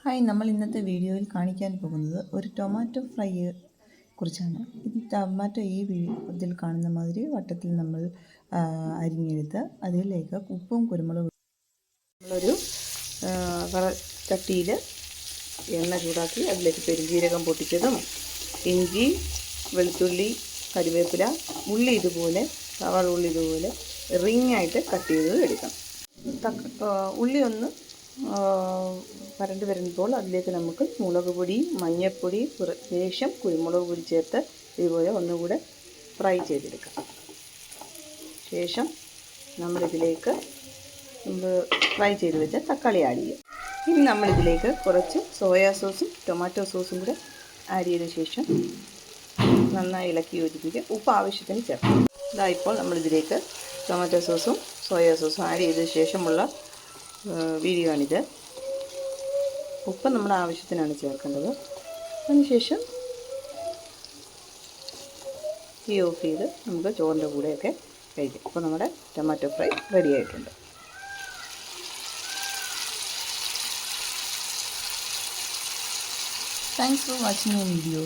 Hi, നമ്മൾ ഇന്നത്തെ വീഡിയോയിൽ കാണിക്കാൻ പോകുന്നത് ഒരു ടൊമാറ്റോ ഫ്രൈയെ കുറിച്ചാണ്. ടൊമാറ്റോ ഇതിൽ കാണുന്ന മാതിരി വട്ടത്തിൽ നമ്മൾ അരിഞ്ഞെടുത്ത് അതിലേക്ക് ഉപ്പും കുരുമുളകും നമ്മളൊരു ചട്ടിയിൽ എണ്ണ ചൂടാക്കി അതിലേക്ക് പെരുംജീരകം പൊട്ടിച്ചതും ഇഞ്ചി, വെളുത്തുള്ളി, കരിവേപ്പില, ഉള്ളി ഇതുപോലെ സവാള ഉള്ളി ഇതുപോലെ റിങ്ങായിട്ട് കട്ട് ചെയ്ത് എടുക്കണം. ഉള്ളി ഒന്ന് വരണ്ട് വരുമ്പോൾ അതിലേക്ക് നമുക്ക് മുളക് പൊടി, മഞ്ഞൾപ്പൊടി, ശേഷം കുരുമുളക് പൊടി ചേർത്ത് ഇതുപോലെ ഒന്നുകൂടെ ഫ്രൈ ചെയ്തെടുക്കാം. ശേഷം നമ്മളിതിലേക്ക് ഫ്രൈ ചെയ്ത് വെച്ച തക്കാളി ആഡ് ചെയ്യും. ഇനി നമ്മളിതിലേക്ക് കുറച്ച് സോയാ സോസും ടൊമാറ്റോ സോസും കൂടെ ആഡ് ചെയ്ത ശേഷം നന്നായി ഇളക്കി യോജിപ്പിക്കുക. ഉപ്പ് ആവശ്യത്തിന് ചേർക്കാം. ഇപ്പോൾ നമ്മളിതിലേക്ക് ടൊമാറ്റോ സോസും സോയാ സോസും ആഡ് ചെയ്ത ശേഷമുള്ള വീഡിയോ ആണിത്. ഉപ്പ് നമ്മുടെ ആവശ്യത്തിനാണ് ചേർക്കേണ്ടത്. അതിനുശേഷം തീ ഓഫ് ചെയ്ത് നമുക്ക് ചോറിൻ്റെ കൂടെയൊക്കെ കഴിക്കാം. അപ്പോൾ നമ്മുടെ ടൊമാറ്റോ ഫ്രൈ റെഡി ആയിട്ടുണ്ട്. Thanks for watching my video.